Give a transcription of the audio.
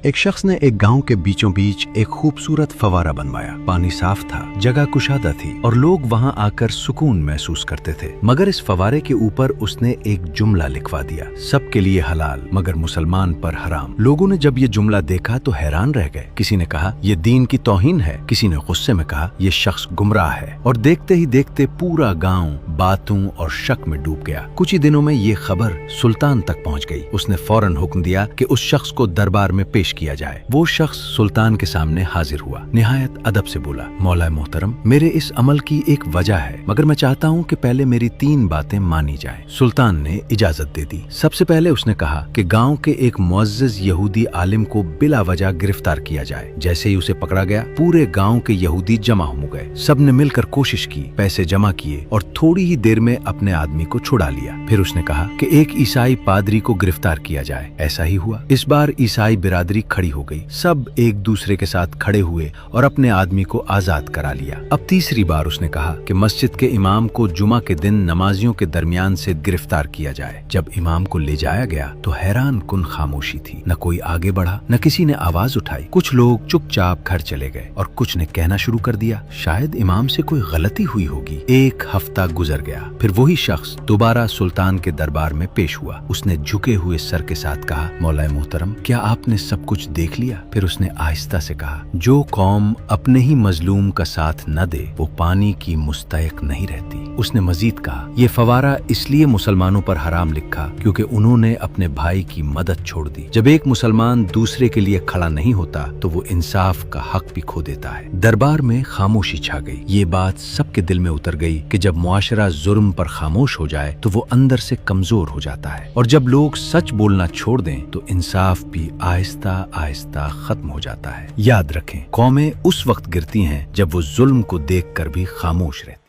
ایک شخص نے ایک گاؤں کے بیچوں بیچ ایک خوبصورت فوارہ بنوایا۔ پانی صاف تھا، جگہ کشادہ تھی اور لوگ وہاں آ کر سکون محسوس کرتے تھے۔ مگر اس فوارے کے اوپر اس نے ایک جملہ لکھوا دیا، سب کے لیے حلال مگر مسلمان پر حرام۔ لوگوں نے جب یہ جملہ دیکھا تو حیران رہ گئے۔ کسی نے کہا یہ دین کی توہین ہے، کسی نے غصے میں کہا یہ شخص گمراہ ہے، اور دیکھتے ہی دیکھتے پورا گاؤں باتوں اور شک میں ڈوب گیا۔ کچھ ہی دنوں میں یہ خبر سلطان تک پہنچ گئی۔ اس نے فوراً حکم دیا کہ اس شخص کو دربار میں پیش کیا جائے۔ وہ شخص سلطان کے سامنے حاضر ہوا، نہایت ادب سے بولا، مولا محترم، میرے اس عمل کی ایک وجہ ہے، مگر میں چاہتا ہوں کہ پہلے میری 3 باتیں مانی جائیں۔ سلطان نے اجازت دے دی۔ سب سے پہلے اس نے کہا کہ گاؤں کے ایک معزز یہودی عالم کو بلا وجہ گرفتار کیا جائے۔ جیسے ہی اسے پکڑا گیا، پورے گاؤں کے یہودی جمع ہو گئے۔ سب نے مل کر کوشش کی، پیسے جمع کیے اور تھوڑی ہی دیر میں اپنے آدمی کو چھڑا لیا۔ پھر اس نے کہا کہ ایک عیسائی پادری کو گرفتار کیا جائے۔ ایسا ہی ہوا۔ اس بار عیسائی برادری کھڑی ہو گئی، سب ایک دوسرے کے ساتھ کھڑے ہوئے اور اپنے آدمی کو آزاد کرا لیا۔ اب تیسری بار اس نے کہا کہ مسجد کے امام کو جمعہ کے دن نمازیوں کے درمیان سے گرفتار کیا جائے۔ جب امام کو لے جایا گیا تو حیران کن خاموشی تھی، نہ کوئی آگے بڑھا، نہ کسی نے آواز اٹھائی۔ کچھ لوگ چپ چاپ گھر چلے گئے اور کچھ نے کہنا شروع کر دیا، شاید امام سے کوئی غلطی ہوئی ہوگی۔ ایک ہفتہ گزر گیا، پھر وہی شخص دوبارہ سلطان کے دربار میں پیش ہوا۔ اس نے جھکے ہوئے سر کے ساتھ کہا، مولا محترم، کیا آپ نے سب کچھ دیکھ لیا؟ پھر اس نے آہستہ سے کہا، جو قوم اپنے ہی مظلوم کا ساتھ نہ دے وہ پانی کی مستحق نہیں رہتی۔ اس نے مزید کہا، یہ فوارہ اس لیے مسلمانوں پر حرام لکھا کیونکہ انہوں نے اپنے بھائی کی مدد چھوڑ دی۔ جب ایک مسلمان دوسرے کے لیے کھڑا نہیں ہوتا تو وہ انصاف کا حق بھی کھو دیتا ہے۔ دربار میں خاموشی چھا گئی۔ یہ بات سب کے دل میں اتر گئی کہ جب معاشرہ ظلم پر خاموش ہو جائے تو وہ اندر سے کمزور ہو جاتا ہے، اور جب لوگ سچ بولنا چھوڑ دیں تو انصاف بھی آہستہ آہستہ ختم ہو جاتا ہے۔ یاد رکھیں، قومیں اس وقت گرتی ہیں جب وہ ظلم کو دیکھ کر بھی خاموش رہتی ہیں۔